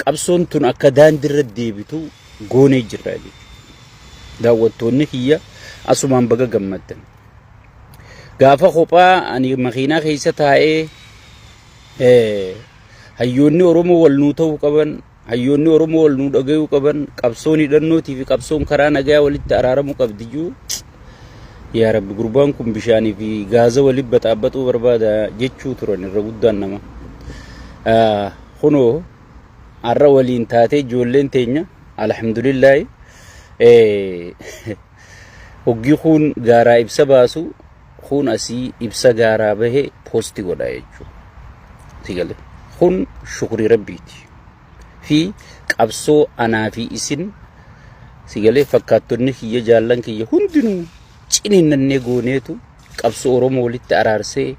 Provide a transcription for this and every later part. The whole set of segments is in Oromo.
qabsoon tun akka daandirra deebitu goonee jirra jechuudha. Daawwattoonni kiyya asumaan baga gammaddan. Gaafa kophaa ani makiinaa keessa taa'ee hayyoonni Oromoo wal nuu ta'uu qaban, hayyoonni Oromoo wal nuu dhagayuu qaban, qabsoon hidhannootii fi qabsoon karaa nagaa walitti araaramuu qabdiyyuu. Yaa Rabbi gurbaan kun bishaanii fi gaaza walitti baxaabaxuu barbaada jechuu turan irra guddaan nama. Kunoo har'a waliin taatee ijoolleen teenya alhamdulillah hoggii kun gaaraa ibsa baasu kun asii ibsa gaaraa bahe poosti godha jechuudha. Sigale kun shukrii rabbiiti fi qabsoo anaa fi isin sigale fakkaattonni kiyya jaallan kiyya hundinuu ciniinnannee gooneetu qabsoo Oromoo walitti araarsee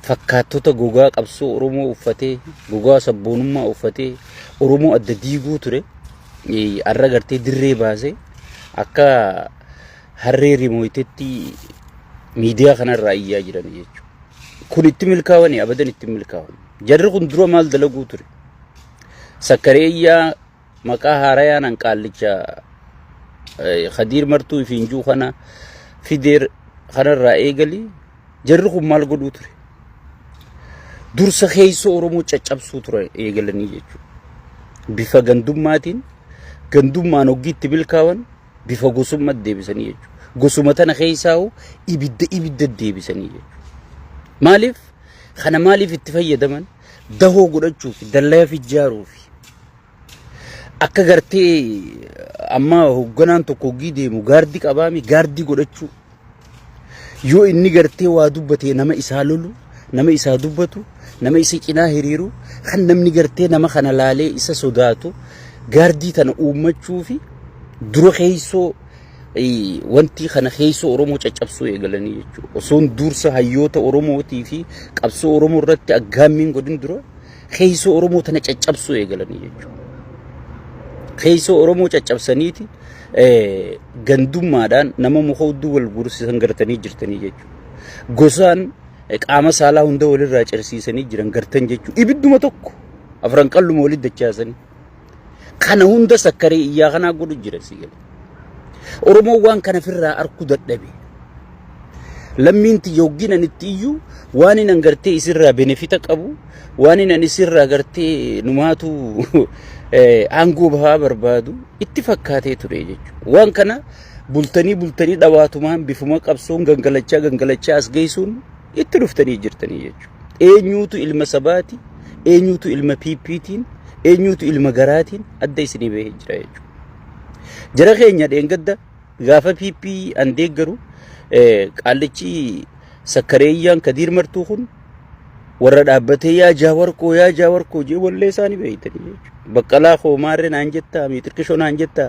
fakkaattota gogaa qabsoo Oromoo uffatee gogaa sabboonummaa uffatee Oromoo adda diiguu ture har'a gartee dirree baasee akka harree rimootetti miidiyaa kanarraa iyyaa jiran jechuudha. Kun itti milkaa'anii abadan itti milkaa'an. Jarri kun dura maal dalaguu ture? Sakkareeyyaa maqaa haarayaan hanqaallicha Khadiir Martuu fi Injuu kana fideer kanarraa eegalii jarri kun maal godhuu ture? Dursa keessoo Oromoo caccabsuu ture eegalanii jechuudha. Bifa gandummaan hoggiitti milkaa'an bifa gosummaa deebisanii jechuudha. Gosuma tana keessaa ibidda deebisanii jechuudha. Maaliif? Kana maaliif itti fayyadaman? Dahoo godhachuuf, dallaa ijaaruuf. Akka gartee amma hogganaan tokko hoggii deemu gaardii qabaami gaardii godhachuu. Yoo inni gartee waa dubbatee nama isaa lolu, nama isaa dubbatu, nama isa cinaa hiriiru, kan namni gartee nama kana laalee isa sodaatu gaardii tana uummachuu fi dura keessoo wanti kana keessoo Oromoo caccabsuu eegalanii jechuudha. Osoon dursa hayyoota Oromootii fi qabsoo Oromoo irratti aggaammiin godhin dura keessoo Oromoo tana caccabsuu eegalanii jechuudha. Keessoo Oromoo caccabsaniiti gandummaadhaan nama muka hudduu wal gursiisan gartanii jirtanii jechuudha. Gosaan qaama saalaa hunda walirraa cirsiisanii jiran gartan jechuudha. Ibidduma tokko afran qalluma walitti dachaasanii. Kana hunda sakkaree iyyaa kanaa godhu jira sigale. Oromoo waan kana firraa arku dadhabe. Lammiinti yookiin anitti iyyuu waan inni gartee isirraa benefita qabu, waan inni isirraa gartee numaatu aangoo bahaa barbaadu itti fakkaatee ture jechuudha. Waan kana bultanii dhawaatumaan bifuma qabsoon gangalachaa as geessuun itti dhuftanii jirtanii jechuudha. Eenyuutu ilma sabaati, eenyuutu ilma piippiitiin, eenyuutu ilma garaatiin adda isinii bahee jira jechuudha. Jara keenya dheengadda gaafa piippii an deeggaru qaallichi sakkareeyyaan Khadiir Martuu kun warra dhaabbatee yaa jaawarkoo jee wallee isaanii beeytanii jechuudha. Baqqalaa Hoomaarree naan jettaa, Miixirqishoo naan jettaa,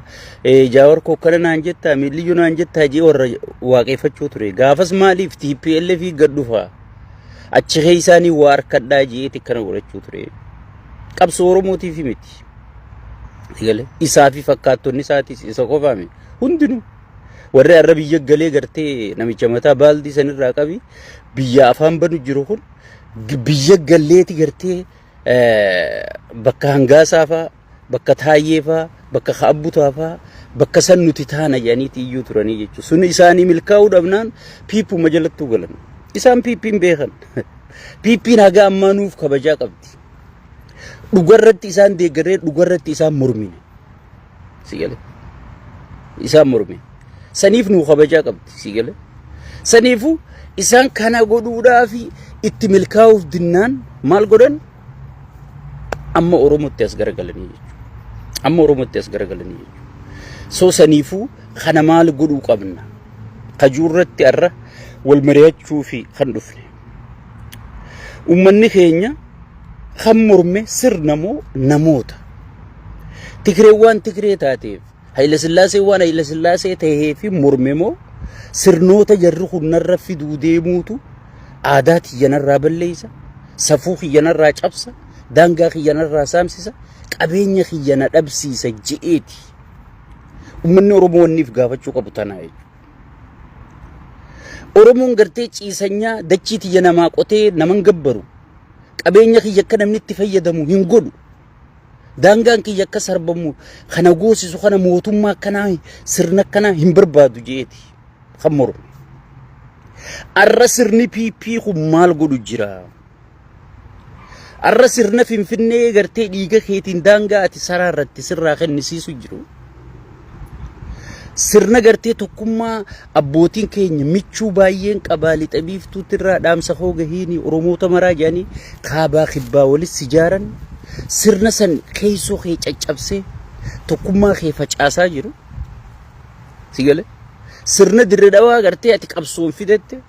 jaawarkoo kana naan jettaa, Miilliyyoo naan jettaa jee warra waaqeffachuu ture. Gaafas maaliif TPLF gad dhufaa? Achi keessaanii waa harkadhaa jeeti kana godhachuu ture. Qabsoo Oromootiif miti. Isaa fi fakkaattonni isaatis isa qofaame hundinuu warri har'a biyya galee gartee namicha mataa baaldii sanirraa qabi biyya afaan banu jiru kun biyya galleeti gartee bakka hangaasaa faa, bakka taayyee faa, bakka kaabbutaa faa, bakka san nuti taana jedhaniiti iyyuu turanii jechuudha. Sun isaanii milkaa'uu dhabnaan piippuma jalattuu galan. Isaan piippiin beekan. Piippiin haga ammaa nuuf kabajaa qabdi. Dhugarratti isaan deeggaree dhugarratti isaan mormine. Sigale. Isaan mormine. Saniif nuu kabajaa qabdi sigale. Saniifu isaan kana godhuudhaaf itti milkaa'uuf dinnaan maal godhan? Amma Oromootti as garagalanii jechuudha. Amma Oromootti as garagalanii jechuudha. So saniifu kana maal godhuu qabna? Kajuurratti arra wal mari'achuu fi kan dhufne. Uummanni keenya kan morme sirnamoo namoota. Tigreewwan Tigree taateef Haile Sillaasee waan Haile Sillaasee ta'ee fi morme moo sirnoota jarri hunnarra fiduu deemuutu aadaa kiyyanarraa balleessa, safuu kiyyanarraa cabsa, daangaa kiyyanarraa saamsisa, qabeenya kiyyana dhabsiisa je'eeti. Uummanni Oromoo wanniif gaafachuu qabu tanaa jechuudha. Oromoon gartee ciisanyaa dachii tiyya namaa qotee naman gabbaru qabeenya kiyya akka namni itti fayyadamu hin godhu daangaan kiyya akka sarbamu kana goosisu kana mootummaa akkanaa sirna akkanaa hin barbaadu jeeti kan morme. Arra sirni PP kun maal godhu jira? Arra sirna Finfinnee gartee dhiiga keetiin daangaa ati saraarratti sirraa kennisiisu jiru. Sirna gartee tokkummaa abbootiin keenya michuu baay'een qabaalii xabiiftuutti irraa dhaamsa hoo gahiini Oromoota maraa jedhanii kaabaa kibbaa walis ijaaran sirna san keessoo kee caccabsee tokkummaa kee facaasaa jiru. Sigale sirna Dirree Dhawaa gartee ati qabsoon fidette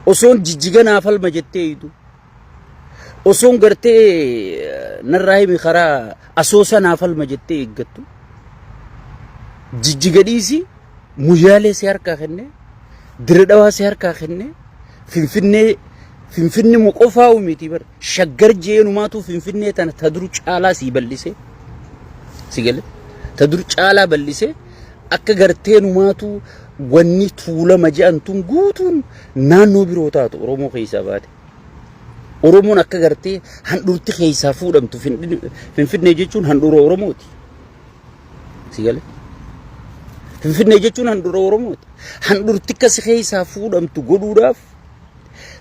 osoon jijjiga naafalma jettee hidu osoon gartee narraa himi karaa asoosa naafalma jettee eeggattu jijjiga dhiisi muyyaalee si harkaa kenne Dirree Dhawaa si harkaa kenne Finfinnee moqofaa uumiti bar shaggar jeenumaatu Finfinnee tana taduru caalaa si bal'ise sigale taduru caalaa bal'ise akka garteenumaatu wanni tuulama jedhamtuun guutuun naannoo biroo taatu Oromoo keessaa baate. Oromoon akka gartee handhuurti keessaa fuudhamtu Finfinnee jechuun handhuura Oromooti. Sigale Finfinnee jechuun handhuura Oromooti. Handhuurti akkas keessaa fuudhamtu godhuudhaaf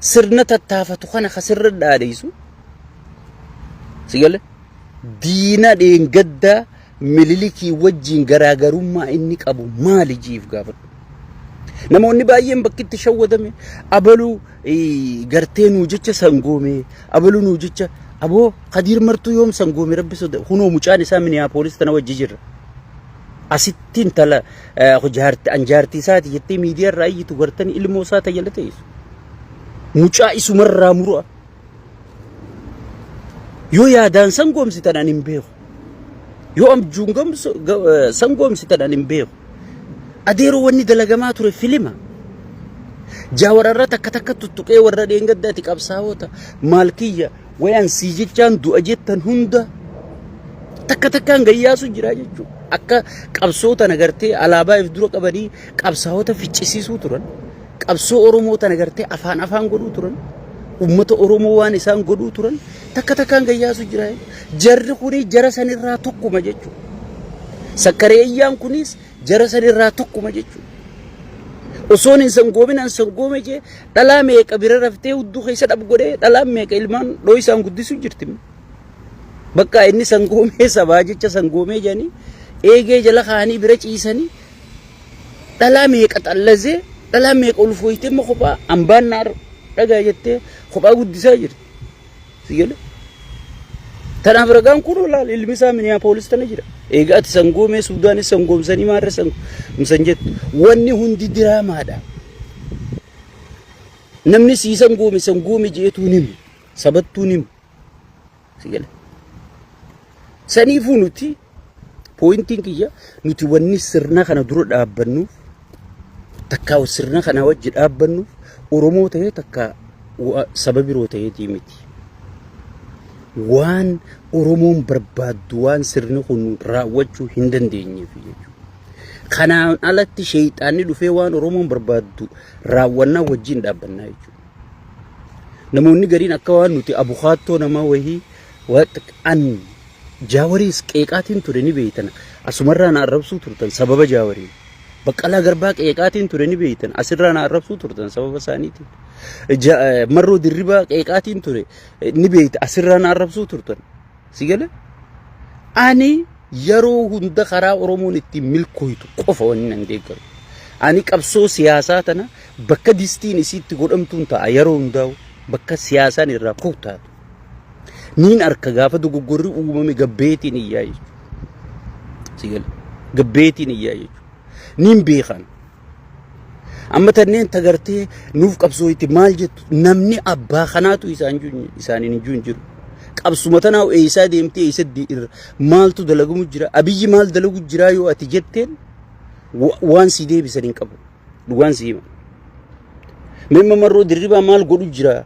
sirna tattaafatu kana kasirra dhaadheessu. Sigale diina dheengaddaa mililikii wajjin garaagarummaa inni qabu maali jiif gaafadhu. Namoonni baay'een bakkitti shawwadame abaluu gartee nuu jecha sangoome abaluu nuu jecha aboo Qadiir Martuu yoom sangoome rabbi soda hunoo mucaan isaa Minneapolis tana wajji jirra. Asittiin tala anjaartii isaati jettee miidiyaa irraa iyyitu gartanii ilmoo isaa tajaajila ta'eessu. Mucaa isumarraa muru'a. Yoo yaadaan sangoomsitan ani hin beeku. Yoo amjuun sangoomsitan ani hin beeku. Adeeroo wanni dalagamaa ture filima. Jaawararra takka tuttuqee warra dheengaddaati qabsaa'oota maalkiyya wayaan sii jechaan du'a jettan hunda takkaan gayyaasu jira jechuudha. Akka qabsoota nagartee alaabaa if dura qabanii qabsaa'oota ficcisiisuu turan. Qabsoo Oromoo tana gartee afaan godhuu turan. Ummata Oromoo waan isaan godhuu turan takkaan gayyaasu jira. Jarri kuni jara sanirraa tokkuma jechuudha. Sakkareeyyaan kunis jara sanirraa tokkuma jechuudha. Osoon hin sangoominaan sangoome jee dhalaa meeqa bira raftee hudduu keessa dhab godhee dhalaa meeqa ilmaan dhoo isaan guddisuu jirti. Bakka inni sangoomee sabaa jecha sangoomee jedhanii eegee jala kaanii bira ciisanii dhalaa meeqa xallazee dhalaa meeqa ulfooyitee immoo kophaa hambaan naar dhagaa jettee kophaa guddisaa jirti. Sigale tanaaf ragaan kun olaal ilmi isaa Minneapolis tana jira. Egaa ati sangoomee Sudaanis sangoomsanii maarra sangoomsan jettu wanni hundi diraamaadha. Namni sii sangoome jeetuun himu sabattuun himu. Sigale saniifuu nuti pooyintiin kiyya nuti wanni sirna kana dura dhaabbannuuf takkaa sirna kana wajji dhaabbannuuf Oromoo ta'ee takkaa saba biroo ta'eetii miti. Waan Oromoon barbaaddu waan sirni kun raawwachuu hin dandeenyeef jechuudha. Kanaan alatti sheeyxaanni dhufee waan Oromoon barbaaddu raawwannaa wajjin dhaabbannaa jechuudha. Namoonni gariin akka waan nuti abukaattoo namaa wahii an Jaawariis qeeqaatiin ture ni beeytan asumarraa na arrabsuu turtan sababa Jaawarii. Baqqalaa Garbaa qeeqaatiin ture ni beeytan asirraa na arrabsuu turtan sababa isaaniitiin. Marroo Dirribaa qeeqaatiin ture ni beeyta asirraa na arrabsuu turtan. Sigale ani yeroo hunda karaa Oromoon ittiin milkooytu qofa wanni nan deeggaru. Ani qabsoo siyaasaa tana bakka distiin isiitti godhamtuun ta'a yeroo hundaa'u bakka siyaasaan irraa kootaatu. Niin arka gaafa dogoggorri uumame gabbeetiin iyyaa jechuudha. Sigale gabbeetiin iyyaa jechuudha. Niin beekan. Amma tanneen tagartee nuuf qabsoo itti maal jettu namni abbaa kanaatu isaaniin hin jiru. Qabsuma tanaa eessaa deemtee eessa maaltu dalagamu jira abiyyi maal dalagu jira yoo ati jetteen waan si deebisan hin qabu. Dhugaan si hima. Memma Marroo Dirribaa maal godhu jira.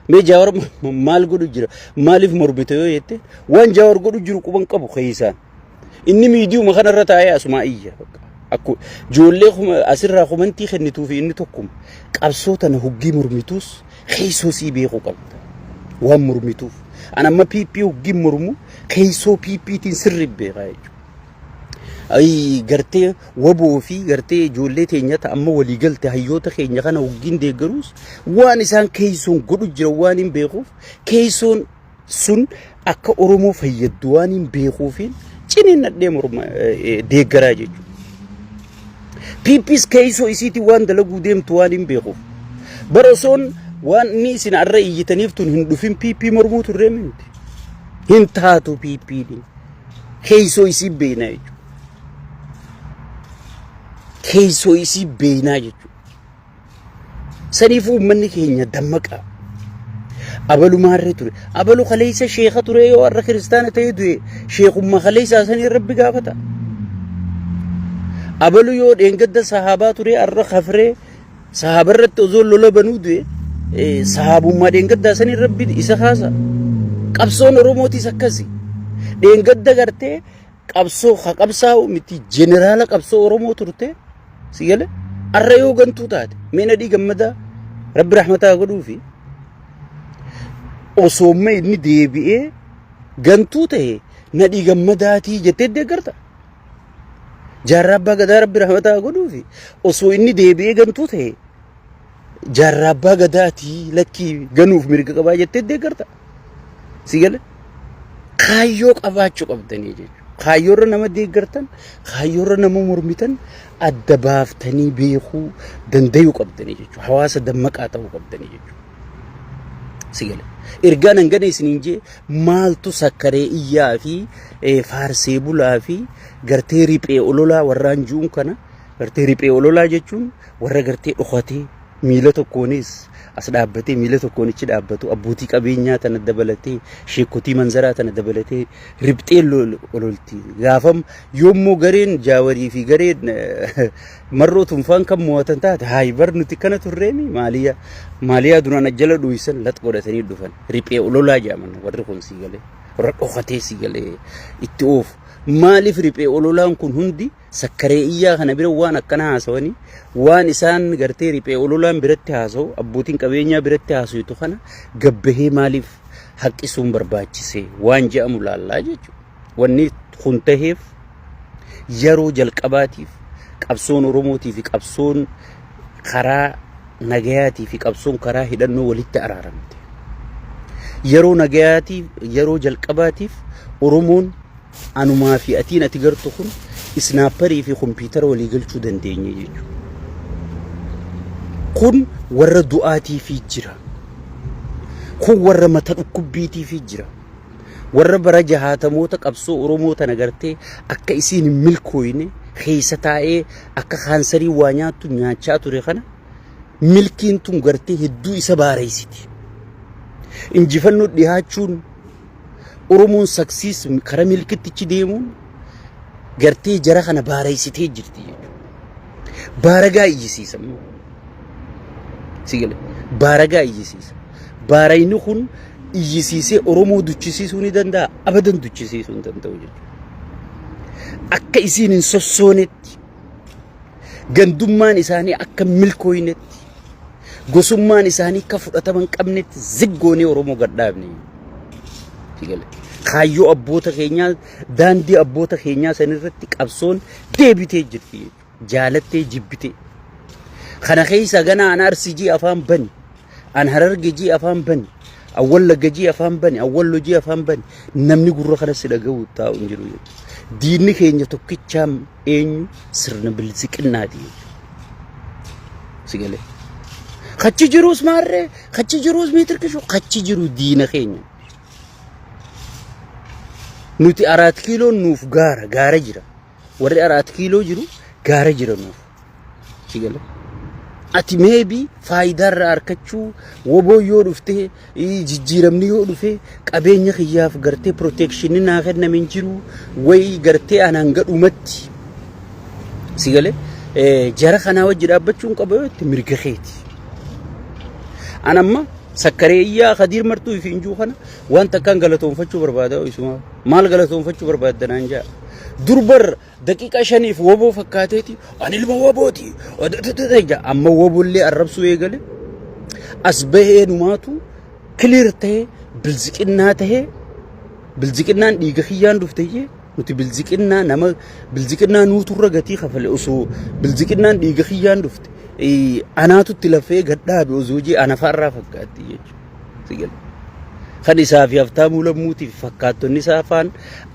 Mee Jaawar maal godhu jira maaliif morbite yoo jette waan Jaawar godhu jiru quban qabu keessaan inni miidiyuma kanarra taa'ee asuma iyya akku ijoollee asirraa komantii kennituu fi inni tokkuma qabsoo tana huggii mormituus keessoo sii beekuu qabda waan mormituuf أنا ما بيبي وجيم مرمو كيسو بيبي تنسرب بغاية أي قرتي وبو في قرتي جولتي نيتا أما ولي قلت هيوتا خي نيغانا وجين دي جروس وانسان كيسون قدو جروانين بيخوف كيسون سن أكا أرمو في يدوانين بيخوفين چنين ندي مرمو دي جراجي بيبيس كيسو إسيتي وان دلقو ديم توانين بيخوف برسون وان نيسين عرأي يتنيفتون هندوفين بيبي مرمو ترمينت هنتاتو بيبي دين كيسو إسي بينا كيسو إسي بينا سنيفو منك هنيا دمك أبلو ماري توري أبلو خليسة شيخة توري وارا كريستانة تيدوي شيخ ما خليسة أساني ربي قافتا أبلو يو دينقد صحابة توري أرى خفري صحابة رت أزول لولا بنودوي صحابو ما دينقد أساني ربي إسا خاسا قبصون روموتي سكسي دينقد غرتي قبصو خقبصاو متي جنرال قبصو رومو تورتي سيالة أرى يو غنتو تات مينا دي قمدا رب رحمتها قدو في osoomme inni deebi'ee gantuu ta'e nadhi gammadaatii jettee deeggarta jaarraa abbaa gadaa rabbi rahmataa godhuufi osoo inni deebi'ee gantuu ta'e jaarraa abbaa gadaatii lakkii ganuuf mirga qabaa jettee deeggarta si gale kaayyoo qabaachuu qabdanii jechuudha kaayyoorra nama deeggartan kaayyoorra nama mormitan adda baaftanii beekuu dandayuu qabdanii jechuudha hawaasa dammaqaa ta'uu qabdanii jechuudha si gale إرجعنا نجني سنينجي مالتو سكري إياه في فارسي بولا في قرتي بي أولولا ورانجون كنا قرتي بي أولولا جتون ورا قرتي أخواتي ميلتو كونيس أصدابتي ميلتو كونيس أبتو أبوتي كابينيا تندبلتي شيكوتي منزرة تندبلتي ربتي أولولتي غافم يوم مو قرين جاوري في قرين مرو تنفان كم مواتنتات هاي برنتي كانت الرمي ماليا دونا نجلا دويسن لا تقول ثاني دوفن ريبي أولولا جامن ورقون سيجله ورق أخواتي سيجله إتوف مالي في ريبي أولولا نكون هندي سكريئية خنا بيرو وانا كنا هاسوني وان إنسان قرتي ريبي أولولا برتة هاسو أبوتين كبينيا برتة هاسو يتوخنا جبهه مالي حق اسم برباچسه وان جاء مولا جچو وني خنتهف يرو جلقباتيف قبسون روموتي في قبسون خرا نجاتي في قبسون كراه هدنو ولت أرارمت يرو نجاتي يرو جلقباتيف أرومون أنو ما في أتينا تجرتكم إسنابري في كمبيوتر ولي قلتو دنديني كن ور دعاتي في جرا كن ور متركبيتي في جرا ور برجها موتا قبسو أرومو تنجرتي أكا إسين ملكويني خيستاء أكا خانسري وانياتو نياتشاتو ريخانا ملكين تنقرتي هدو إسا باريسيتي إنجفنو ديهاتشون أرومون سكسيس كرا ملكتي چي ديمون قرتي جراخانا باريسيتي جرتي بارغا إيجيسيسا سيقل بارغا إيجيسيسا بارينو خون إيجيسيسي أرومو دوچسيسوني دندا أبدا دوچسيسون دندا وجد أكا إسين سوسونت gandummaan isaanii akka milkooyinetti gosummaan isaanii akka fudhataman qabnetti ziggoonee Oromoo gadhaabne figale kaayyoo abboota keenyaa daandii abboota keenyaa sanirratti qabsoon deebitee jirti jaalattee jibbite kana keessa gana an arsijii afaan bani an harargejii afaan bani awwal lagajii afaan bani awwal lojii afaan bani namni gurra kana si dhaga'u taa'u hin jiru diinni keenya tokkichaam eenyu sirna bilisiqinnaati sigale kachi jiruus maarre kachi jiruus miitirkishu kachi jiru diina keenya nuti 4 kiiloo nuuf gaara jira warri 4 kiiloo jiru gaara jira nuuf sigale ati maybe faayidar arkachu wobo yoo dhufte jijjiiramni yoo dhufe qabeenya khiyyaaf gartee protection na kenna min jiru way gartee anan gadhumatti sigale jara kana wajji dhaabbachuun qabayotti mirga xeeti anamma sakkareeyyaa khadir martuu fi injuu kana wanta kan galatoonfachuu barbaada isuma maal galatoonfachuu barbaadanaan jaa durbar daqiiqa 5 woboo fakkaateeti ani ilma wobooti amma wobollee arrabsuu eegale asbahee numaatu clear ta'e bilziqinnaa tahee bilziqinnaan dhiiga kiyyaan dhuftee nuti bilziqinnaa nama bilziqinnaa nuuturra gatii kafale osoo bilziqinnaan dhiiga kiyyaan dhufte anaatutti lafee gadhaabe osoo jee anafaarraa fakkaatti jechuudha sigal kan isaa fi haftaamuu lammuutii fi fakkaattonni isaa afaan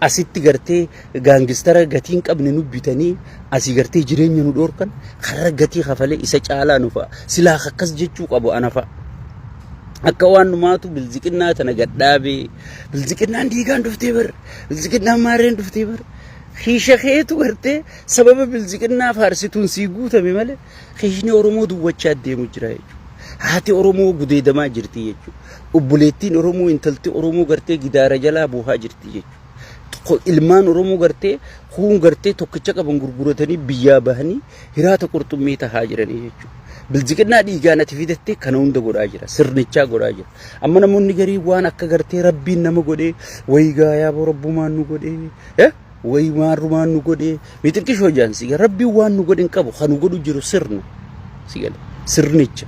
asitti gartee gaangistara gatiin qabne nu bitanii asii gartee jireenya nu dhoorkan karra gatii kafalee isa caalaa nu fa'a silaa akkas jechuu qabu anafa akka waan numaatu bilziqinnaa tana gadhaabee bilziqinnaan dhiigaan dhuftee bar bilziqinnaan maarreen dhuftee bar hiisha keetu gartee sababa bilziqinnaa faarsituun sii guutame malee hiishni Oromoo duwwachaa deemu jira jechuudha haati Oromoo gudeedamaa jirti jechuudha obboleettiin Oromoo intalti Oromoo gartee gidaara jalaa buuhaa jirti jechuudha ilmaan Oromoo gartee huun gartee tokkicha qaban gurguratanii biyyaa bahanii hiraata qurxummii tahaa jiranii jechuudha bilziqinnaa dhiigaan ati fidattee kana hunda godhaa jira sirnichaa godhaa jira amma namoonni garii waan akka gartee rabbiin nama godhee wayi gaayaa borobbumaan nu godhee wayi maarrumaan nu godhee mitirkishoo jaansi rabbiin waan nu godhin qabu kan nu godhu jiru sirna sigale sirnicha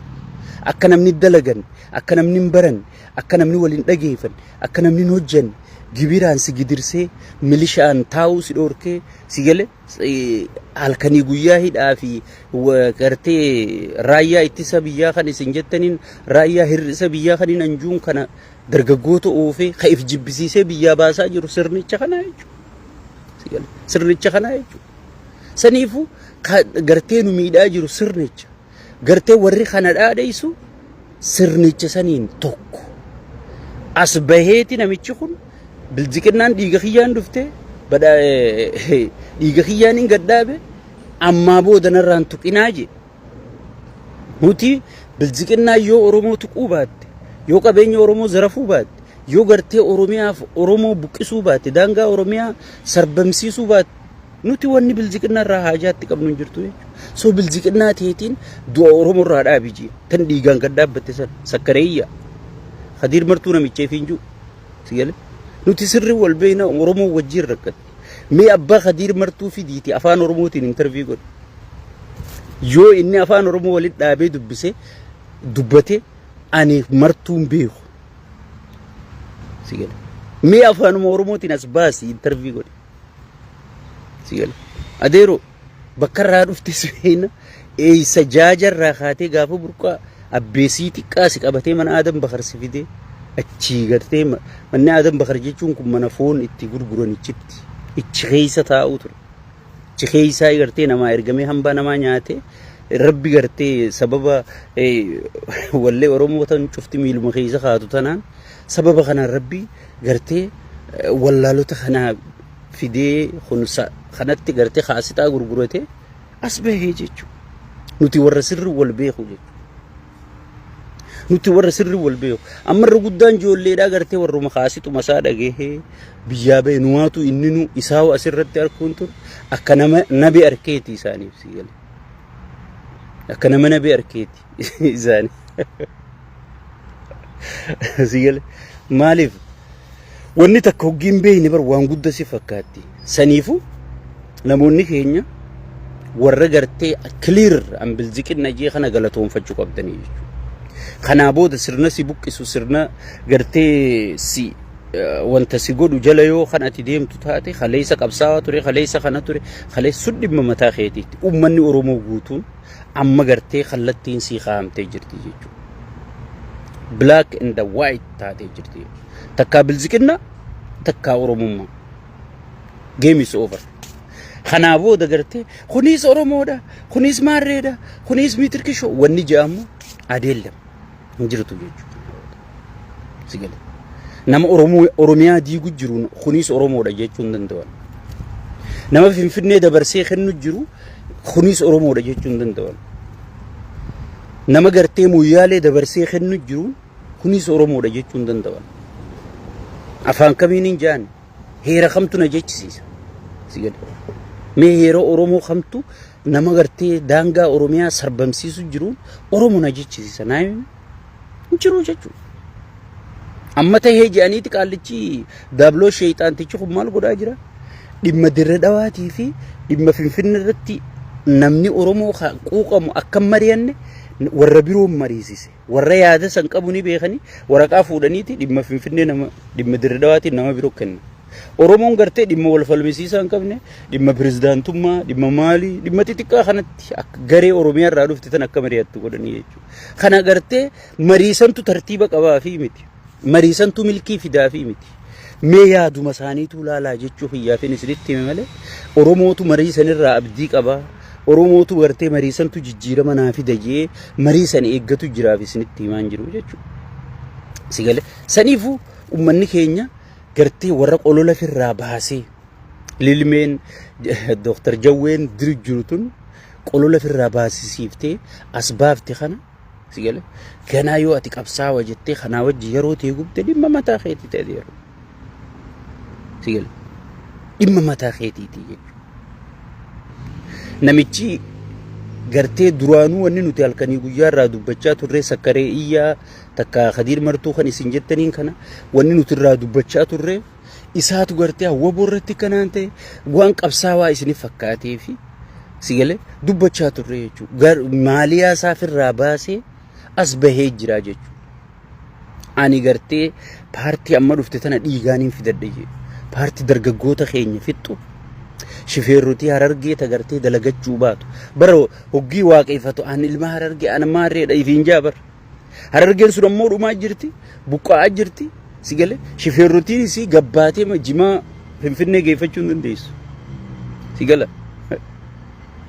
akka namni dalagan akka namni hin baran akka namni waliin dhageeffan akka namni hin hojjanne gibiraan si gidirsee milishaan taa'uu si dhoorkee sigale halkanii guyyaa hidhaa fi gartee raayyaa ittisa biyyaa kan isin jettaniin raayyaa hir'isa biyyaa kaniin anjuun kana dargaggoota oofee ka'if jibbisiisee biyyaa baasaa jiru sirnicha kana jechuudha sigale sirnicha kana jechuudha saniifu gartee nu miidhaa jiru sirnicha gartee warri kana dhaadheessu sirnicha saniin tokko as baheeti namichi kun bilziqinnaan dhiiga kiyyaan dhuftee bada dhiiga kiyyaan hin gadhaabe ammaa booda narraan tuqinaa je nuti bilziqinnaa yoo Oromoo tuquu baatte yoo qabeenya Oromoo zarafuu baatte yoo gartee Oromiyaaf Oromoo buqqisuu baatte daangaa Oromiyaa sarbamsiisuu baatte nuti wanni bilziqinnaa irraa haajaatti qabnu hin jirtu jechuudha soo bilziqinnaa teetiin du'a Oromoo irraa dhaabi je tan dhiigaan gadhaabatte san sakkareeyya Khadiir Martuu namicheef hin jiru sigale nuti sirri wal beeyna Oromoo wajjin rakkatti mee abbaa Khadiir Martuu fidiiti afaan Oromootiin interview godhu yoo inni afaan Oromoo waliin dhaabee dubbate ani Martuun beeku sigale mee afaan Oromootiin as baasi interview godhu sigale adeero bakka irraa dhufte seena eeysa jaajarraa kaatee gaafa burqaa abbeesii xiqqaa si qabatee mana Adam Bakar si fidee achi gartee manni Adam Bakar jechuun kun mana foon itti gurguran ichi keessa taa'u ture ichi keessa gartee namaa ergamee hambaa namaa nyaate rabbi gartee sababa wallee Oromoo tan cufti miiluma keessa kaatu tanaan sababa kanaan rabbi gartee wallaalota kana fidee khunsa kanatti gartee khaasitaa gurgurate as bahee jechuudha nuti warra sirri wal beeku jechuudha nuti warra sirri wal beeku amma guddaan joolleedhaa gartee warruma khaasitu masaa dhagee biyyaa ba'e nuwaatu inni nu isaa asirratti arkuun ture akka nama nabi arkeeti isaaniif sigale akka nama nabi arkeeti isaanii sigale maaliif wanni takka hoggiin beeyne bar waan guddaa si fakkaatti saniifu namoonni keenya warra gartee clear an bilziqinna jee kana galatoonfachuu qabdanii jechuudha kana booda sirna si buqqisu sirna gartee si wanta si godhu jala yoo kan ati deemtu taate khaleessa qabsaawaa ture khaleessa kana ture khaleessu dhimma mataa keetiitti ummanni Oromoo guutuun amma gartee kallattiin si qaamtee jirti jechuudha black and the white taate jirti takka bilziqinna takka Oromummaa game is over kana booda gartee kunis Oromoodha kunis maarreedha kunis mitirkishoo wanni jaamu adeellam jirtu jechuudha sigale nama Oromiyaa diigu jiru kunis Oromoodha jechuun danda'an nama Finfinnee dabarsee kennu jiru kunis Oromoodha jechuun danda'an nama gartee Moyyaalee dabarsee kennu jiru kunis Oromoodha jechuun danda'an afaan kamiin hin jaan heera kamtu na jechisiisa sigale mee heera Oromoo kamtu nama gartee daangaa Oromiyaa sarbamsiisu jiru Oromoo na jechisiisa naayin jiru jechuudha amma ta'ee jaaniiti qaallichi daabloo sheeyxaantichi kun maal godhaa jira dhimma dirre dhawaatii fi dhimma Finfinnee irratti namni Oromoo quuqamu akka mari'anne warra biroo mariisise warra yaada san qabu ni beekani waraqaa fuudhaniiti dhimma Finfinnee nama dhimma Dirredawaatiin nama biroo kenna. Oromoon gartee dhimma wal falmisiisaa hin qabne dhimma pirezidaantummaa dhimma maalii dhimma xixiqqaa kanatti akka garee Oromiyaa irraa dhufte tan akka mari'attu godhanii jechuudha. Kana gartee mariisantu tartiiba qabaa fi miti. Mariisantu milkii fidaa fi miti. Mee yaaduma isaaniitu ilaalaa jechuu hiyyaafin isinitti hime malee Oromootu mariisanirraa abdii qabaa. Oromootu gartee mariisantu jijjiirama naa fida jee mariisan eeggatu jiraaf isinitti himaan jiru jechuudha. Sigalee saniifuu uummanni keenya gartee warra qolola firraa baasee lilmeen Dr. Jawween diri jiru tun qolola firraa baasisiiftee as baafte kana sigalee ganaa yoo ati qabsaa'aa jettee kanaa wajji yeroo ta'e gubte dhimma mataa keetii ta'e yeroo sigalee dhimma mataa keetiitii jechuudha. Namichi gartee duraanuu wanni nuti halkanii guyyaa irraa dubbachaa turre sakkaree iyyaa takka Khadiir Martuu kan isin jettaniin kana wanni nuti irraa dubbachaa turre isaatu gartee hawwa boorratti kanaan ta'e waan qabsaawaa isiniif fakkaatee fi sigalee dubbachaa turre jechuudha. Maaliyaa isaaf irraa baasee as bahee jira jechuudha. Ani gartee paartii amma dhufte tana dhiigaaniin fidadhe jechuudha. Paartii dargaggoota keenya fixxu. Shifeerrotii Harargee tagartee dalagachuu baatu bara hoggii waaqeffatu an ilma Harargee an maarreedha ifiin jaabar Harargeen sun ammoo dhumaa jirti buqqa'aa jirti sigalee shifeerrotiin isii gabbaatee jimaa Finfinnee geeffachuu hin dandeessu sigala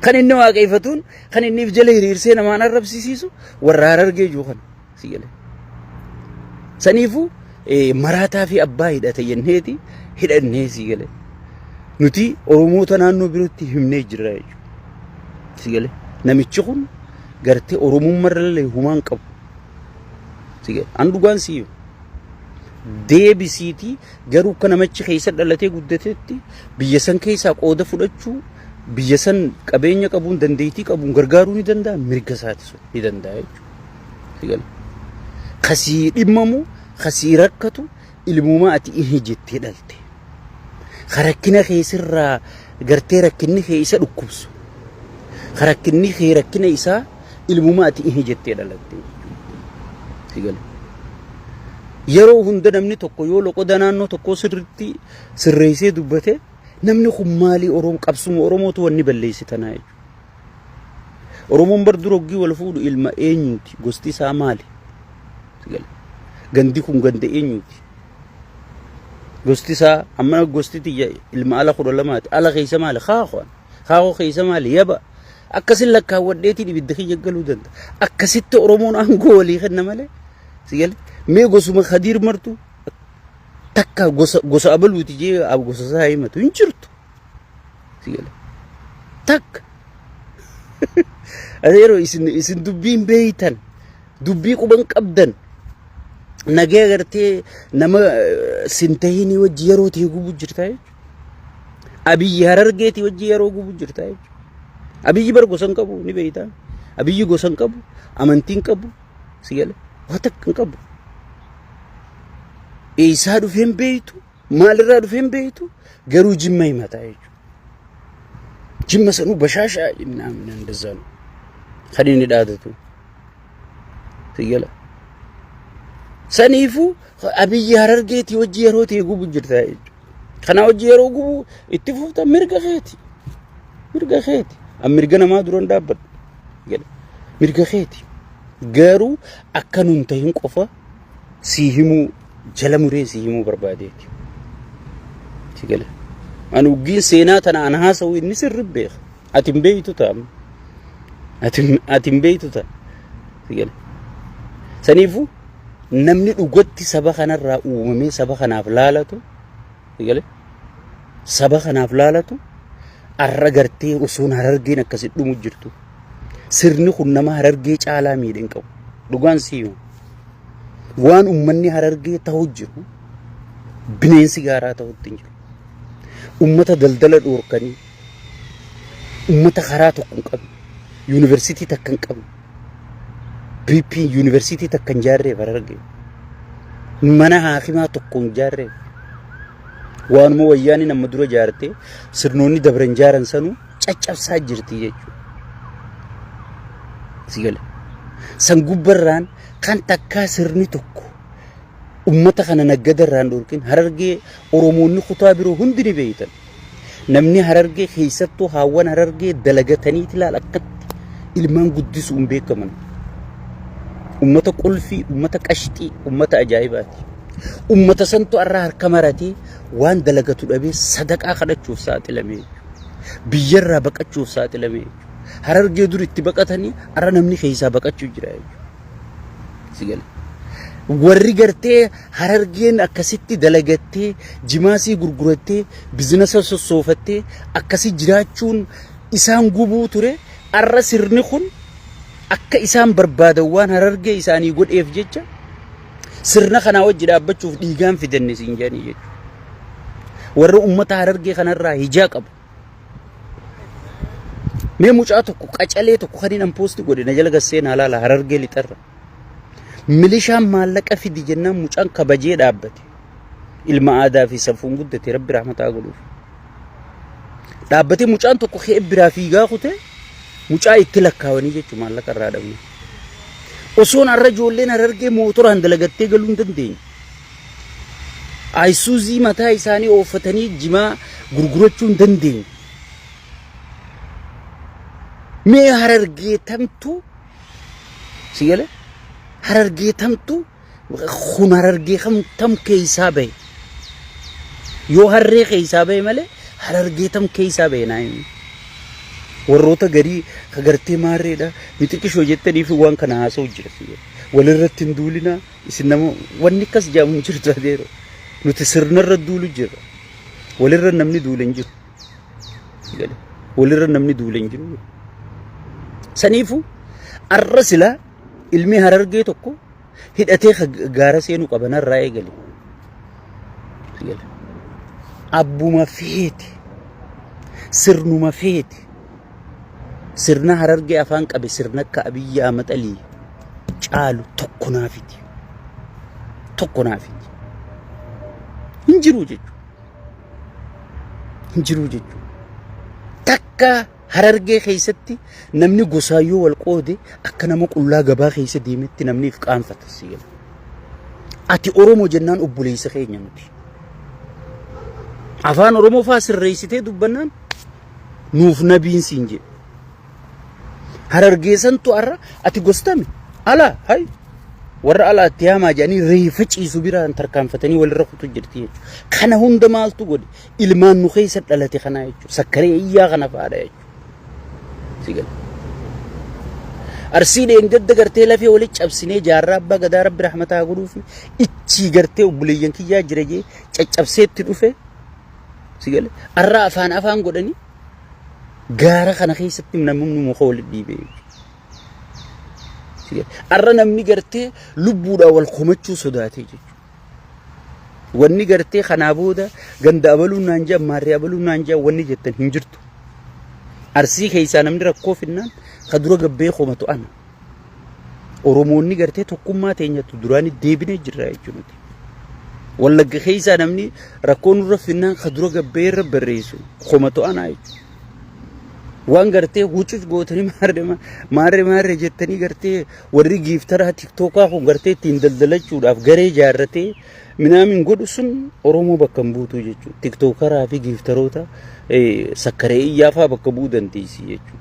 kan inni waaqeffatuun kan inni jala hiriirsee namaan arrabsiisu warra Harargee juukan sigalee saniifuu maraataa fi abbaa hidhate jenneeti hidhannee sigalee nuti Oromoota naannoo birootti himnee jirra jechuudha. Sigalee namichi kun gartee Oromummaarra humaan qabu. Sigalee an dhugaan siiyo. Deebisiitii garuu akka namichi keessa dhalatee guddatetti biyya san keessaa qooda fudhachuu biyya san qabeenya qabuun dandeettii qabuun gargaaruu ni danda'a mirga isaati ni danda'a jechuudha. Sigalee kasii dhimmamu kasii rakkatu ilmuumaa ati ihe jettee dhalte. Kharakkina keessirraa gartee rakkinni keessa dhukkubsu. Kharakkini kee rakkina isaa ilmumaa ati ihe jettee dhalatte. Sigalee yeroo hunda namni tokko yoo loqoda naannoo tokko sirriitti sirreessee dubbate namni kun maalii Oromoo qabsuma Oromootu wanni balleessitanaa jechuudha. Oromoon bar duroggii wal fuudhu ilma eenyuuti gosti isaa maali? Sigalee gandi kun ganda eenyuuti? Gosti isaa amma gosti tiyya ilma ala kudha lamaati ala keessa maali kaakoo keessa maali yaba akkasin lakkaawwadheetiin ibidda kiyya galuu danda'a akkasitti Oromoon aangoo walii kenna malee sigalee mee gosuma Khadiir Martuu takka gosa abaluuti jee gosa isaa himatu hin jirtu sigalee takka yeroo isin dubbiin beeytan dubbii quban qabdan nagee gartee nama sintahini wajji yeroo ta'e gubu jirta jechuudha. Abiyyi Harargeeti wajji yeroo gubu jirta jechuudha. Abiyyi bar gosan qabu ni beeyta. Abiyyi gosan qabu amantiin qabu sigalee waan takka hin qabu. Eessaa dhufeen beeytu maalirraa dhufeen beeytu garuu jimma himataa jechuudha. Jimma sanuu bashaashaa jennaan እንደዛ ነው. Kan inni dhaadatu sigalee saniifu Abiyyi Harargeeti wajji yeroo ta'e gubu jirta jechuudha. Kana wajji yeroo gubu itti fufta mirga keeti. Mirga keeti. Am mirga namaa duran dhaabbadhu. Mirga keeti. Garuu akka nun ta'in qofa si himuu jala muree si himuu barbaadeeti. Sigalee an uggiin seenaa tana an haasa'u inni sirri beeka. Ati hin beeytu ta'a. Ati hin beeytu ta'a. Sigalee saniifu namni dhugatti saba kanarraa uumamee saba kanaaf laalatu sigalee saba kanaaf laalatu arra gartee osoon Harargeen akkasitti dhumu jirtu sirni kun nama Harargee caalaa miidhan qabu dhugaan siimu waan ummanni Harargee ta'u jiru bineensi gaaraa ta'utti hin jiru ummata daldala dhoorkanii ummata karaa tokko hin qabu yuunivarsiitii takka hin qabu BP University takkan jaarree Harargee mana haakimaa tokko hin jaarree waan moo wayyaani nama dura jaarte sirnoonni dabran jaaran sanu caccabsaa jirti jechuudha sigalee Sangubbarraan kan takkaa sirni tokko ummata kana naggadarraan dhorkin Harargee Oromoonni kutaa biroo hundi ni beeytan. Namni Harargee keessattuu haawwan Harargee dalagatanii ilaal akkatti ilmaan guddisuun beekaman. Ummata qulfii, ummata qashxii, ummata ajaa'ibaati. Ummata santu arraa harka maratee waan dalagatu dhabee sadaqaa kadhachuuf saaxilamee biyyarraa baqachuuf saaxilamee Harargee dur itti baqatanii arra namni keessaa baqachuu jira. Sigale warri gartee Harargeen akkasitti dalagattee jimaasii gurgurattee biizinasa sossoofattee akkasi jiraachuun isaan gubuu ture. Arra sirni kun akka isaan barbaadan waan Harargee isaanii godheef jecha sirna kana wajji dhaabbachuuf dhiigaan fidanne siin jedhanii jechuudha. Warra ummata Harargee kanarraa hijaa qabu. Mee mucaa tokko qacalee tokko kan hin poosti godhe na jala gassee na laala Harargee lixarra. Milishaan maallaqa fidi jennaan mucaan kabajee dhaabbate. Ilma aadaa fi safuun guddate Rabbi rahmataa godhuuf. Dhaabbatee mucaan tokko kee biraa fiigaa kute mucaa itti lakkaawanii jechuudha maallaqa irraa dhabne. Osoon arra ijoolleen Harargee mootoraan dalagattee galuu hin dandeenye. Ayisuuzii mataa isaanii ooffatanii jimaa gurgurachuu hin dandeenye. Mee Harargee tamtu sigale Harargee tamtu kun Harargee tam keessaa bahe yoo harree keessaa bahe malee Harargee tam keessaa bahe naayi. Warroota garii kagartee maarreedha mitiqishoo jettanii fi waan kana haasa'u jira sigale walirratti hin duulinaa isin nama wanni akkas jaamu hin jirtu adeero nuti sirnarra duulu jira walirra namni duule hin jiru sigale walirra namni duule hin jiru. Saniifu arra silaa ilmi Harargee tokko hidhatee gaara seenuu qabanarraa eegale. Abbuma feeti sirnuma feeti sirna Harargee afaan qabe sirna akka Abiyyi Ahmad Alii caalu tokko naafiti hin jiru jechuudha. Takka Harargee keessatti namni gosaayyoo wal qoode akka nama qullaa gabaa keessa deemetti namni if qaanfata sigale. Ati Oromoo jennaan obboleessa keenya nuti. Afaan Oromoo faa sirreessitee dubbannaan nuuf nabiin siin jedhe. Harargee santu arra ati gostame ala hay warra ala itti haamaa jedhanii reefa ciisu biraan tarkaanfatanii walirra kutu jirti jechuudha. Kana hunda maaltu godhe ilmaan nu keessa dhalate kanaa jechuudha. Sakkaree iyyaa kana fa'aadha jechuudha. Sigale Arsii deengedda gartee lafee walitti cabsinee jaarraa abbaa gadaa Rabbi rahmataa godhuuf ichi gartee obboleeyyan kiyyaa jira jee caccabseetti dhufe sigale arraa afaan godhanii gaara kana keessatti namni muka walitti dhiibee sigale arra namni gartee lubbuudhaan wal komachuu sodaatee jechuudha. Wanni gartee kanaa booda ganda abaluun naan jaa maarree abaluun naan jaa wanni jettan hin jirtu. Arsii keessaa namni rakkoo finnaan kadura gabbee komatu ana. Oromoonni gartee tokkummaa teenyatu duraan deebinee jirra jechuudha. Wallagga keessaa namni rakkoo nurra finnaan kadura gabbee irra barreessu komatu ana jechuudha. Waan gartee huccus gootanii maarree jettanii gartee warri giiftaraa tiktookaa kun gartee ittiin daldalachuudhaaf garee jaarratee minaamin godhu sun Oromoo bakka hin buutu jechuudha. Tiktookaraa fi giiftaroota sakkaree iyyaafaa bakka bu'uu dandeessi jechuudha.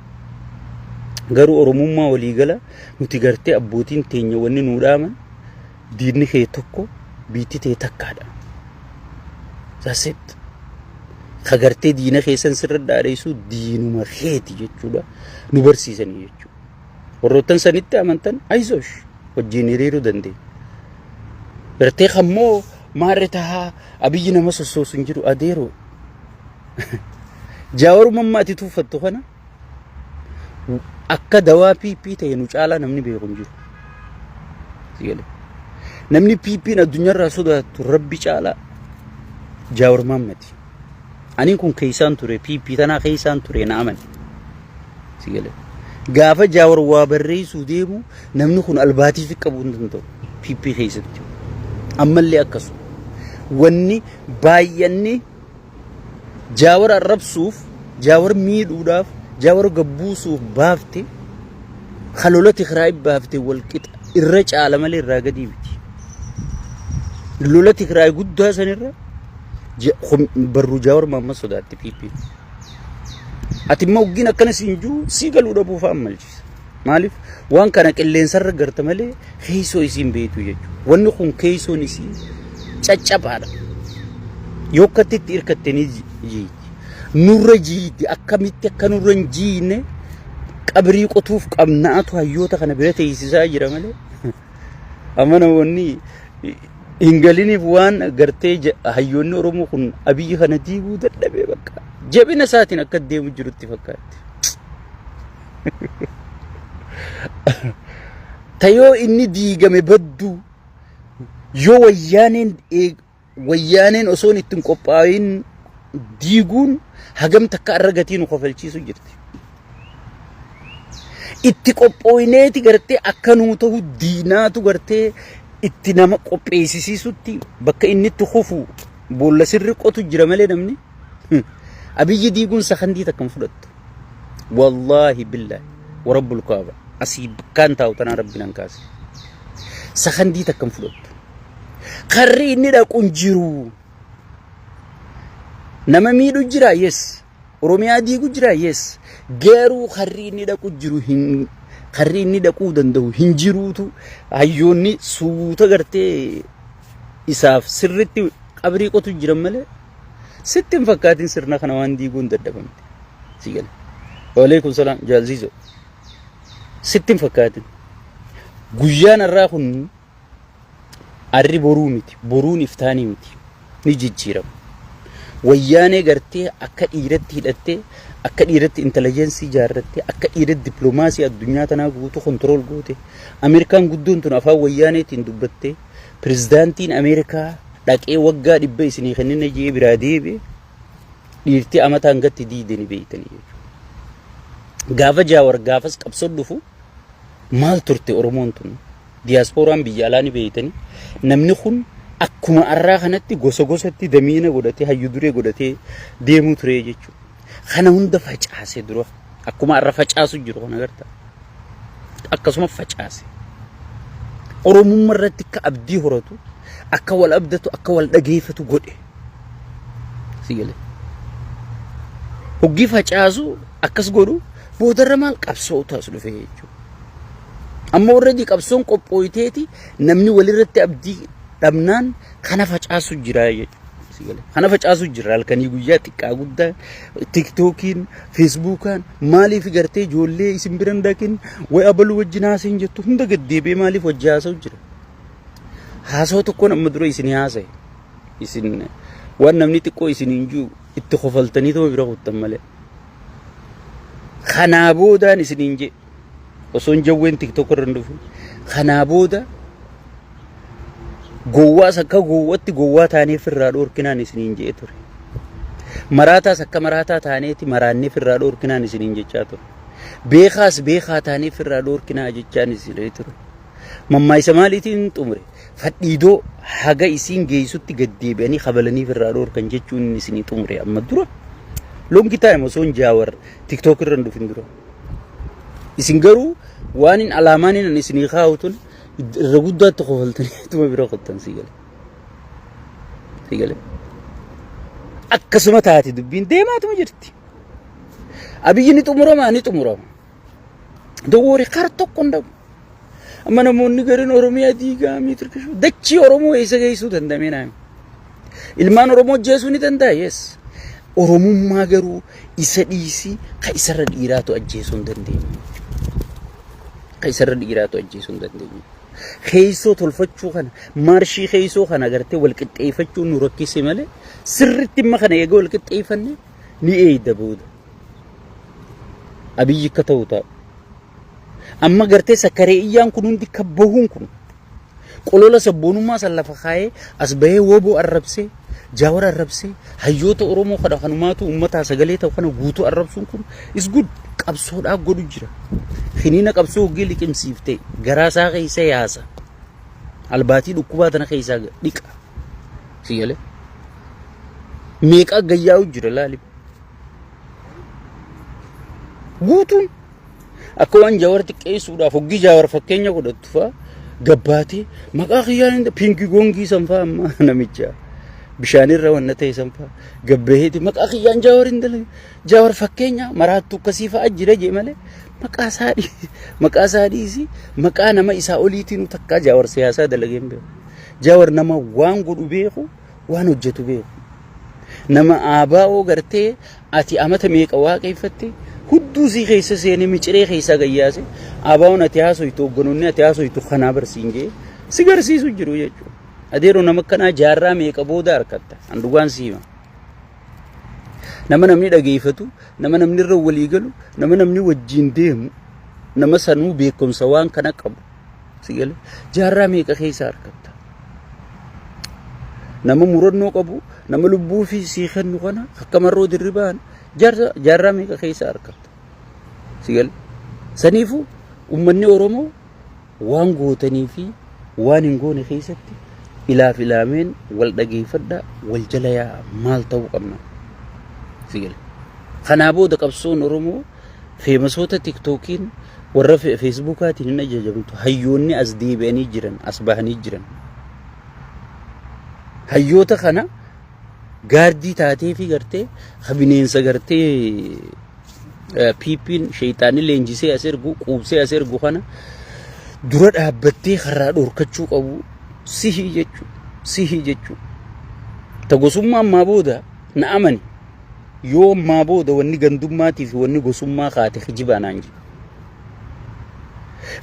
Garuu Oromummaa waliigala nuti gartee abbootiin teenya wanni nuu dhaaman diinni kee tokko biitti tee takkaadha. Saaseet kagartee diina keessan sirra dhaadheessu diinuma keeti jechuudha nu barsiisanii jechuudha. Warroottan sanitti amantan ayisoosh wajjin hiriiruu dandeenya. Gartee kammoo maarree tahaa Abiyyi nama sossoosu hin jiru adeeroo. Jaawarummaa ati tuffattu kana akka dawaa PP ta'e nu caalaa namni beeku hin jiru. Sigale namni PP'n addunyaarraa sodaatu Rabbi caalaa Jaawar Mahammadi. Ani kun keessaan ture PP tanaa keessaan ture na amani. Sigale gaafa Jaawar waa barreessuu deemu namni kun albaatii fi qabuu hin danda'u PP keessatti. Ammallee akkasuma wanni baay'anni Jaawar arrabsuuf Jaawar miidhuudhaaf Jaawar gabbuusuuf baafte خلولة تخراي بافتي والكت الرجع على مال الراقدي بتي لولا تخراي قد هذا نرى برو جاور ما صدات بيبي أتما وجينا كنا سنجو سيقالوا ربو فامل مالف وان كانك اللي نسر قرت مالي خيسو يسين بيتو يجو ونخون كيسو نسي تشاب هذا يوكتي تيركتني جي نور جي أكملت كنور جينه قبري قطوف قمناتو هيوتا كان بيرتي يسيسا جرا مالي أمانة وني إنجليني فوان قرتي هيوني أرومو كن أبي خنديبو دلبي بكا جبنا ساتين أكدي مجرد فكات تيو إني ديجا مبدو يو ويانين أصوني تنقبائين ديجون هجم تكارجتين وخفلشي سجرتي اتقبائيناتي قرتي أكنوتو ديناتو قرتي اتنام قبيسيسي سوتي بكا إني تخوفو بولا سرقوتو جرمالي نمني أبي ديجون سخندي تكم فلت والله بالله ورب الكعبة أسيب كان تاوتنا ربنا نكاسي سخندي تكم فلت خري إني دا كنجرو نما ميدو جرا يس روميا ديجو جرا يس غيرو خري إني دا كنجرو خري إني دا كودن دو هنجروتو هيوني سوتا غرتي إساف سرتي قبري قطو جرمالي ستين فكاتين سرنا خنوان ديجون ددبم سيجل وعليكم السلام جالزيزو ستين فكاتين جوجان الراخون أري بروميتي برون إفتاني ميتي نيجي جيرم وياني قرتي أكا إيرتي هدتي أكا إيرتي إنتليجنسي جارتي أكا إيرت دبلوماسي الدنيا تنا قوتو كنترول قوتي أمريكان قدون تنافا وياني تندبتي بريزدانتين أمريكا لك إيه وقع دبي سني خلينا نجي براديبي ديرتي أمتان قد تديدني بيتني غافا جاور غافس كبسولفو مال ترتي أورمونتون دياسبوران بيجالاني بيتني نمني خون أكما أراخنتي غوسا دمينة غودتي هيدوري غودتي ديمو تريجيشو خانا هند فجأسي درو أكما أرا فجأسو جرو نغرتا أكسما فجأسي أورمون مرتي كأبدي هرتو أكوال أبدتو أكوال دقيفتو غودي سيجلي وقي فجأسو أكس غودو بودرمان قبسو تاسلو فيجو أما وردي قبسون قبويتيتي نمني وليرتي أبدي دمنان خانا فجأسو جراي سيجلي خانا فجأسو جرال كان يقوياتي كاقودا تيك توكين فيسبوكان مالي فيقرتي جولي اسم برندكين ويقبلو وجناسين جتو هندا قدي بي مالي فجأسو جرا هاسو تكون أمدرو إسني هاسي إسن وان نمني تكو إسن إنجو اتخفلتني تو بيرا قطن مالي خنابودا إسن إنجي وصون جوين تيك توك رندفو خنابودا قوة سكا قوة قوة تاني في الرادور كنان إسن إنجي اتوري مراتا سكا مراتا تاني تي مراني في الرادور كنان إسن إنجي چاتور بيخا تاني في الرادور كنان جيچان إسن اتوري مما إسماليتين تمري فديدو حاجة إسين جيسوتي قدي بني خبلني في الرادور كان جيچون إسني تمري أما درو لون كتاي مسون جاور تيك توك رندو فيندرو إسنجرو وانين علامانين أن إسني خاوتون الرجودة تخوفلتني توما بيرقطن سيجلي أكسمت هاتي دبين ديما تمجرتي أبي يني تمرو ما ني تمرو دوري خارتو كوندو أما نمون نقرن أوروميا ديغا ميتركشو دكشي أورومو إيسا جيسو تندمينا إلمان أورومو جيسو نتندا يس أورومو ماغرو إيسا ديسي خيسر الإيراتو أجيسون دندين خيسر الإيراتو أجيسون دندين خيسو تلفتشو خانا مارشي خيسو خانا غرتي والكتايفتشو نوركي سيمالي سرتي ما خانا يقول والكتايفني ني اي دبود أبي كتوتا أما غرتي سكري إيان كنون دي كبهون كنون قولولا سبونو ما سلفا خاي أسبه وبو الربسي جاور الربسي هيوتو أرومو خدا خنماتو أمتا سغليتا وخنا غوتو الربسون كنون is good قبسو دا غدو جرا خنينا قبسو غيلي كم سيفتي غراسا خيسا ياسا الباتي دكوباتنا خيسا ديكا سيالي ميكا غياو جرا لالي غوتون akka waan Jawaar xiqqeessuudhaaf hoggi Jawaar fakkeenya godhattu fa'a gabbaatee maqaa kiyyaan piinki goongii sanfaa amma namicha bishaanirra wanna ta'e sanfaa gabbeeeti maqaa kiyyaan Jawaar fakkeenya maraattu akkasii fa'a jira jee malee maqaa saadhiisi maqaa nama isaa oliitiin takkaa Jawaar siyaasaa dalageen beeku. Jawaar nama waan godhu beeku waan hojjetu beeku. Nama aabaa'oo gartee ati amata meeqa waaqeffatte hudduu si keessa seenee miciree keessa gayyaase aabaa'oon ati haasoytu hogganoonni ati haasoytu kanaa barsiin jee si garsiisu jiru jechuudha. Adeeroo nama kanaa jaarraa meeqa booda harkatta handugaan siima. Nama namni dhageeffatu, nama namni irra walii galu, nama namni wajjin deemu, nama sanuu beekumsa waan kana qabu. Si galee jaarraa meeqa keessa harkatta. Nama murannoo qabu, nama lubbuu fi sii kennu kana akka marroo dirribaan jaarraa meeqa keessa harkatta. Si galee saniifuu uummanni Oromoo waan gootanii fi waan hin goone keessatti ilaaf ilaameen wal dhageeffadhaa wal jala yaa maal ta'uu qabna. Sigel kanaa booda qabsoon Oromoo feemasoota tiktookiin warra feesbuukaatiin hin ajajamtu hayyoonni as deebi'anii jiran as bahanii jiran hayyoota kana gaardii taatee fi gartee bineensa gartee piipiin shayxaanii leenjisee as ergu quubsee as ergu kana dura dhaabbattee karaa dhorkachuu qabu sihii jechuu tagosummaa ammaa booda na amani yoo ammaa booda wanni gandummaatiif wanni gosummaa kaate kijibaanaan jiru.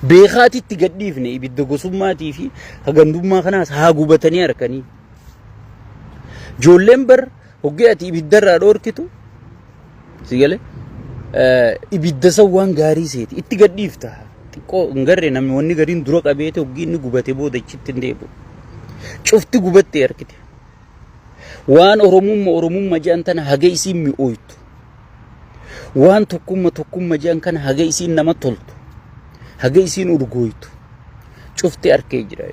Beekaatitti gadhiifne ibidda gosummaatii fi gandummaa kanaas haa gubatanii harkanii. Ijoolleen bar hoggee ati ibiddarraa dhoorkitu si galee ibidda san waan gaarii seeti itti gadhiifta. Xiqqoo hin garree namni wanni gariin dura qabeete hoggii inni gubate booda achitti hin deebi'u. Cufti gubattee harkite. Waan Oromummaa jedhan tana haga isiin mi'ooytu. Waan tokkummaa jedhan kana haga isiin nama toltu. Haga isiin urgooytu. Cuftee harkee jira.